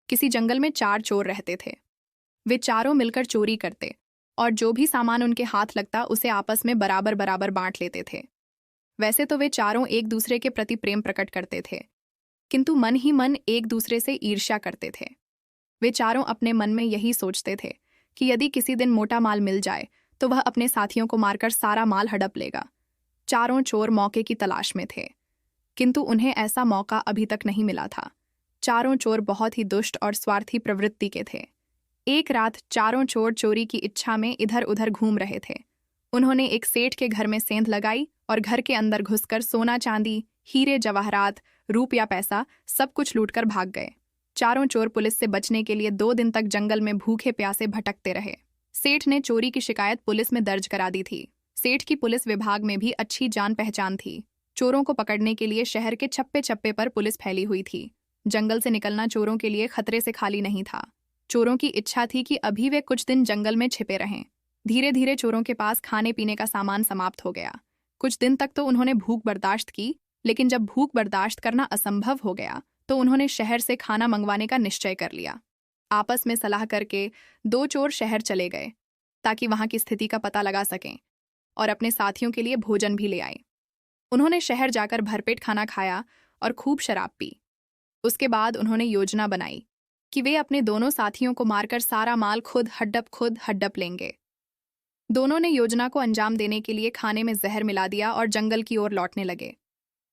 किसी जंगल में 4 चोर रहते थे। वे चारों मिलकर चोरी करते और जो भी सामान उनके हाथ लगता उसे आपस में बराबर बराबर बांट लेते थे। वैसे तो वे चारों एक दूसरे के प्रति प्रेम प्रकट करते थे, किंतु मन ही मन एक दूसरे से ईर्ष्या करते थे। वे चारों अपने मन में यही सोचते थे कि यदि किसी दिन मोटा माल मिल जाए तो वह अपने साथियों को मारकर सारा माल हड़प लेगा। चारों चोर मौके की तलाश में थे, किंतु उन्हें ऐसा मौका अभी तक नहीं मिला था। चारों चोर बहुत ही दुष्ट और स्वार्थी प्रवृत्ति के थे। एक रात चारों चोर चोरी की इच्छा में इधर उधर घूम रहे थे। उन्होंने एक सेठ के घर में सेंध लगाई और घर के अंदर घुसकर सोना चांदी, हीरे जवाहरात, रुपया पैसा सब कुछ लूटकर भाग गए। चारों चोर पुलिस से बचने के लिए 2 दिन तक जंगल में भूखे प्यासे भटकते रहे। सेठ ने चोरी की शिकायत पुलिस में दर्ज करा दी थी। सेठ की पुलिस विभाग में भी अच्छी जान पहचान थी। चोरों को पकड़ने के लिए शहर के छप्पे छप्पे पर पुलिस फैली हुई थी। जंगल से निकलना चोरों के लिए खतरे से खाली नहीं था। चोरों की इच्छा थी कि अभी वे कुछ दिन जंगल में छिपे रहें। धीरे धीरे चोरों के पास खाने पीने का सामान समाप्त हो गया। कुछ दिन तक तो उन्होंने भूख बर्दाश्त की, लेकिन जब भूख बर्दाश्त करना असंभव हो गया तो उन्होंने शहर से खाना मंगवाने का निश्चय कर लिया। आपस में सलाह करके 2 चोर शहर चले गए ताकि वहां की स्थिति का पता लगा सकें और अपने साथियों के लिए भोजन भी ले आए। उन्होंने शहर जाकर भरपेट खाना खाया और खूब शराब पी। उसके बाद उन्होंने योजना बनाई कि वे अपने दोनों साथियों को मारकर सारा माल खुद हड्डप लेंगे। दोनों ने योजना को अंजाम देने के लिए खाने में जहर मिला दिया और जंगल की ओर लौटने लगे।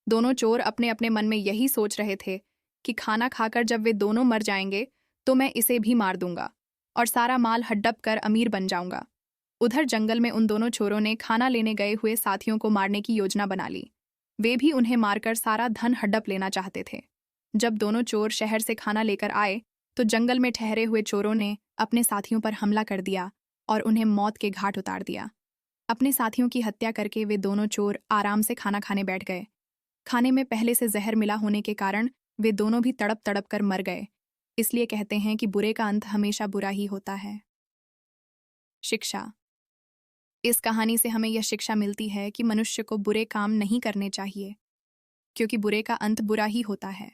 दोनों चोर अपने अपने मन में यही सोच रहे थे कि खाना खाकर जब वे दोनों मर जाएंगे तो मैं इसे भी मार दूंगा और सारा माल हड्डप कर अमीर बन जाऊंगा। उधर जंगल में उन दोनों चोरों ने खाना लेने गए हुए साथियों को मारने की योजना बना ली। वे भी उन्हें मारकर सारा धन हड़प लेना चाहते थे। जब दोनों चोर शहर से खाना लेकर आए तो जंगल में ठहरे हुए चोरों ने अपने साथियों पर हमला कर दिया और उन्हें मौत के घाट उतार दिया। अपने साथियों की हत्या करके वे दोनों चोर आराम से खाना खाने बैठ गए। खाने में पहले से जहर मिला होने के कारण वे दोनों भी तड़प तड़प कर मर गए। इसलिए कहते हैं कि बुरे का अंत हमेशा बुरा ही होता है। शिक्षा। इस कहानी से हमें यह शिक्षा मिलती है कि मनुष्य को बुरे काम नहीं करने चाहिए, क्योंकि बुरे का अंत बुरा ही होता है।